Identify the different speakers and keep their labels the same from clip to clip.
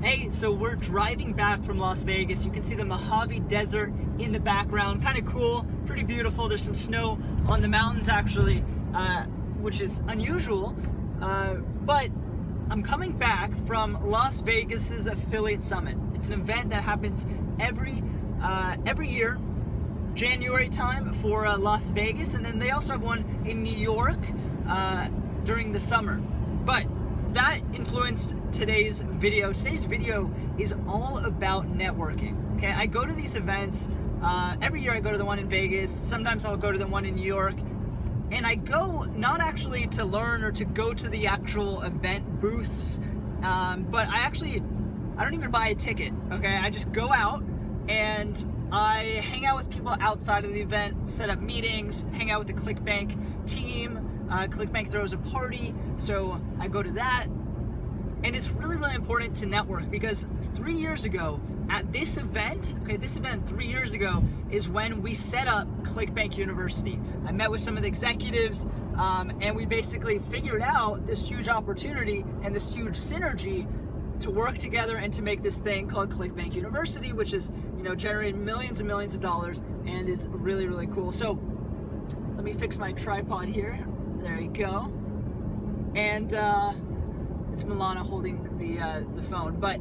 Speaker 1: Hey, so we're driving back from Las Vegas. You can see the Mojave Desert in the background. Kind of cool, pretty beautiful. There's some snow on the mountains actually, which is unusual. But I'm coming back from Las Vegas's Affiliate Summit. It's an event that happens every year, January time for Las Vegas, and then they also have one in New York during the summer. But that influenced today's video. Today's video is all about networking. Okay, I go to these events every year. I go to the one in Vegas. Sometimes I'll go to the one in New York, and I go not actually to learn or to go to the actual event booths, but I don't even buy a ticket. Okay, I just go out and I hang out with people outside of the event, set up meetings, hang out with the Clickbank team. Clickbank throws a party, so I go to that. And it's really, really important to network because 3 years ago at this event, this event 3 years ago is when we set up Clickbank University. I met with some of the executives and we basically figured out this huge opportunity and this huge synergy to work together and to make this thing called Clickbank University, which is, generated millions and millions of dollars and is really, really cool. So let me fix my tripod here. There you go. And it's Milana holding the phone. But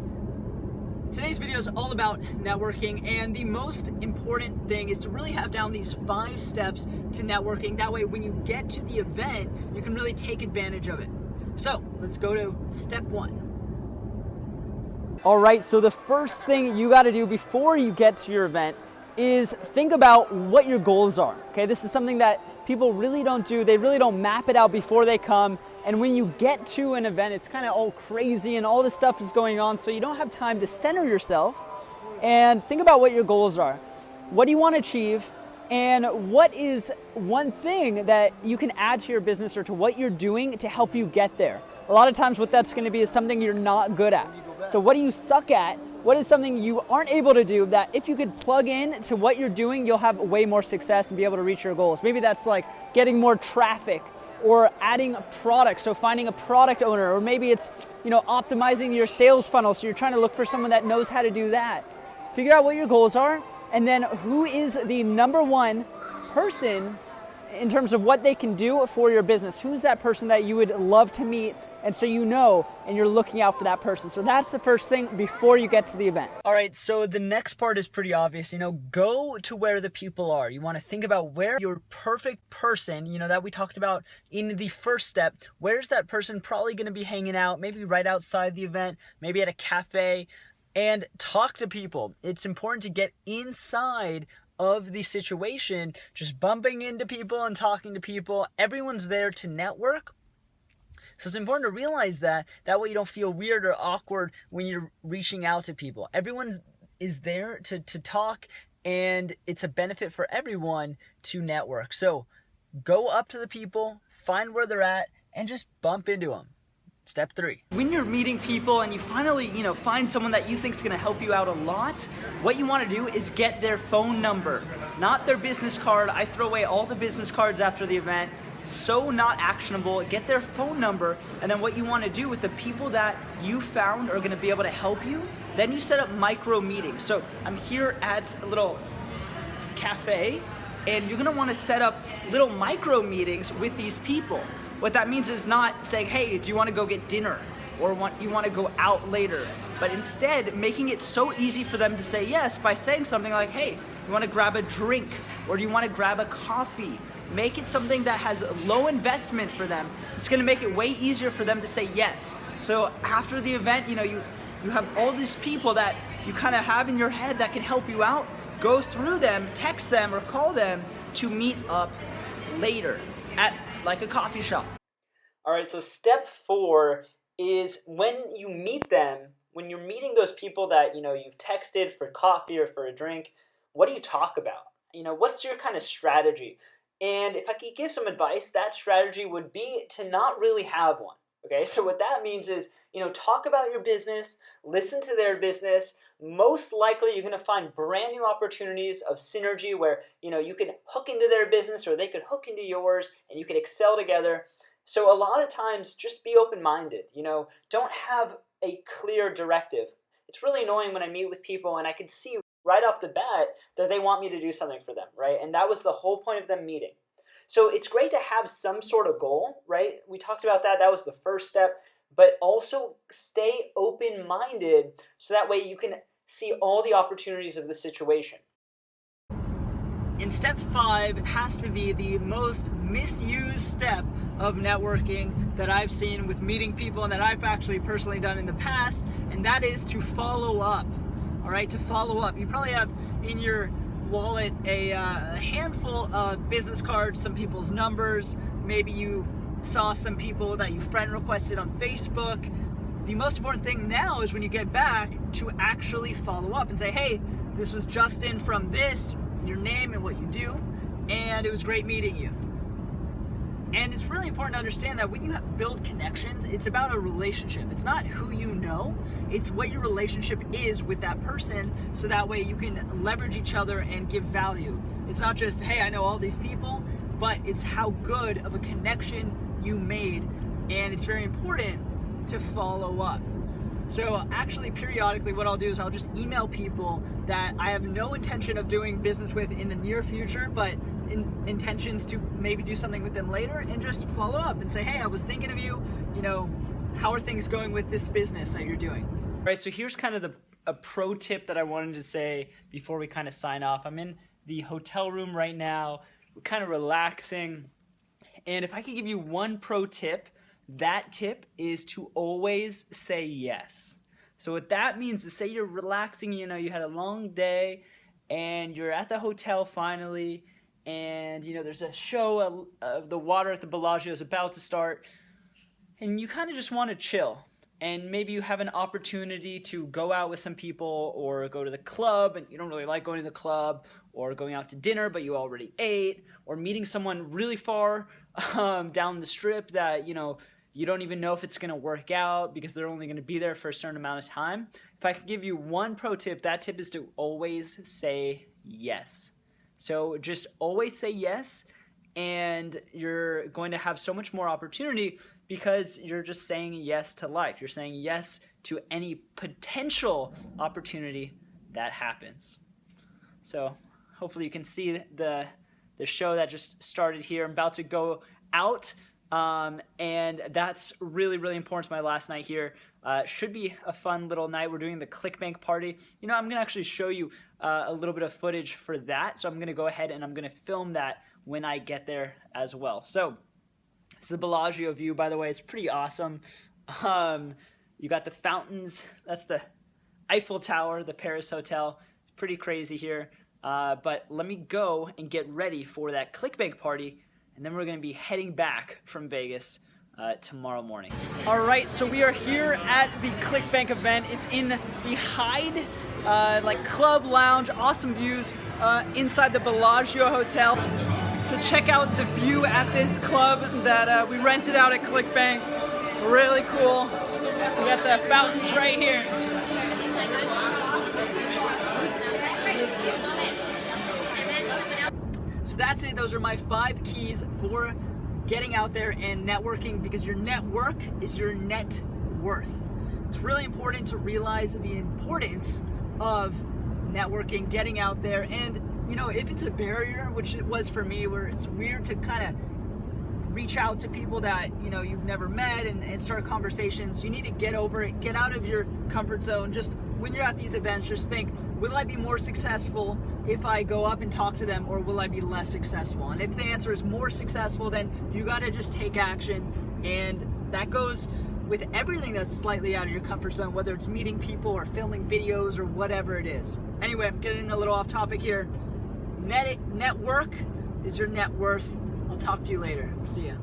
Speaker 1: today's video is all about networking, and the most important thing is to really have down these 5 steps to networking. That way, when you get to the event, you can really take advantage of it. So let's go to step 1. All right, so the first thing you got to do before you get to your event is think about what your goals are. Okay, this is something that people really don't do. They really don't map it out before they come. And when you get to an event, it's kind of all crazy and all this stuff is going on, so you don't have time to center yourself and think about what your goals are. What do you want to achieve? And what is one thing that you can add to your business or to what you're doing to help you get there? A lot of times what that's going to be is something you're not good at. So what do you suck at? What is something you aren't able to do that if you could plug in to what you're doing, you'll have way more success and be able to reach your goals? Maybe that's like getting more traffic or adding a product, so finding a product owner, or maybe it's, optimizing your sales funnel, so you're trying to look for someone that knows how to do that. Figure out what your goals are, and then who is the number one person in terms of what they can do for your business. Who's that person that you would love to meet, and so and you're looking out for that person. So that's the first thing before you get to the event. All right, so the next part is pretty obvious. Go to where the people are. You want to think about where your perfect person, that we talked about in the first step, where's that person probably going to be hanging out, maybe right outside the event, maybe at a cafe, and talk to people. It's important to get inside of the situation, just bumping into people and talking to people. Everyone's there to network. So it's important to realize that way you don't feel weird or awkward when you're reaching out to people. Everyone is there to talk, and it's a benefit for everyone to network. So go up to the people, find where they're at, and just bump into them. Step 3. When you're meeting people and you finally, find someone that you think is going to help you out a lot, what you want to do is get their phone number, not their business card. I throw away all the business cards after the event. So not actionable. Get their phone number, and then what you want to do with the people that you found are going to be able to help you, then you set up micro meetings. So I'm here at a little cafe, and you're going to want to set up little micro meetings with these people. What that means is not saying, hey, do you want to go get dinner? Or you want to go out later? But instead, making it so easy for them to say yes by saying something like, hey, you want to grab a drink? Or do you want to grab a coffee? Make it something that has low investment for them. It's going to make it way easier for them to say yes. So after the event, you have all these people that you kind of have in your head that can help you out. Go through them, text them, or call them to meet up later at like a coffee shop. All right, so step 4 is when you meet them, when you're meeting those people that, you've texted for coffee or for a drink, what do you talk about? What's your kind of strategy? And if I could give some advice, that strategy would be to not really have one. Okay, so what that means is, talk about your business, listen to their business. Most likely you're going to find brand new opportunities of synergy where, you can hook into their business or they could hook into yours and you can excel together. So a lot of times just be open-minded, don't have a clear directive. it's really annoying when I meet with people and I can see right off the bat that they want me to do something for them, right? And that was the whole point of them meeting. So it's great to have some sort of goal, right? We talked about that. That was the first step. But also stay open-minded so that way you can see all the opportunities of the situation. And step 5 has to be the most misused step of networking that I've seen with meeting people and that I've actually personally done in the past, and that is to follow up. All right, to follow up. You probably have in your wallet a handful of business cards, some people's numbers, maybe you saw some people that you friend requested on Facebook. The most important thing now is when you get back to actually follow up and say, hey, this was Justin from this, your name and what you do, and it was great meeting you. And it's really important to understand that when you build connections, it's about a relationship. It's not who you know, it's what your relationship is with that person, so that way you can leverage each other and give value. It's not just, hey, I know all these people, but it's how good of a connection you made, and it's very important to follow up. So actually, periodically, what I'll do is I'll just email people that I have no intention of doing business with in the near future, but intentions to maybe do something with them later, and just follow up and say, hey, I was thinking of you, how are things going with this business that you're doing? All right, so here's kind of a pro tip that I wanted to say before we kind of sign off. I'm in the hotel room right now, we're kind of relaxing, and if I could give you one pro tip, that tip is to always say yes. So what that means is, say you're relaxing, you had a long day and you're at the hotel finally, and there's a show of the water at the Bellagio is about to start, and you kind of just want to chill. And maybe you have an opportunity to go out with some people or go to the club, and you don't really like going to the club, or going out to dinner but you already ate, or meeting someone really far down the strip that you don't even know if it's going to work out because they're only going to be there for a certain amount of time. If I could give you one pro tip, that tip is to always say yes. So just always say yes, and you're going to have so much more opportunity because you're just saying yes to life. You're saying yes to any potential opportunity that happens. So hopefully you can see the show that just started here. I'm about to go out. And that's really, really important. It's my last night here. Should be a fun little night. We're doing the Clickbank party. I'm going to actually show you a little bit of footage for that. So I'm going to go ahead and I'm going to film that when I get there as well. So this is the Bellagio view, by the way. It's pretty awesome. You got the fountains. That's the Eiffel Tower, the Paris Hotel. It's pretty crazy here. But let me go and get ready for that Clickbank party. And then we're going to be heading back from Vegas tomorrow morning. All right, so we are here at the Clickbank event. It's in the Hyde, club lounge, awesome views inside the Bellagio Hotel. So check out the view at this club that we rented out at Clickbank. Really cool. We got the fountains right here. So that's it. Those are my 5 keys for getting out there and networking, because your network is your net worth. It's really important to realize the importance of networking, getting out there, and if it's a barrier, which it was for me, where it's weird to kind of reach out to people that you've never met and start conversations, you need to get over it, get out of your comfort zone. Just when you're at these events, just think, will I be more successful if I go up and talk to them, or will I be less successful? And if the answer is more successful, then you got to just take action. And that goes with everything that's slightly out of your comfort zone, whether it's meeting people or filming videos or whatever it is. Anyway, I'm getting a little off topic here. Network is your net worth. I'll talk to you later. See ya.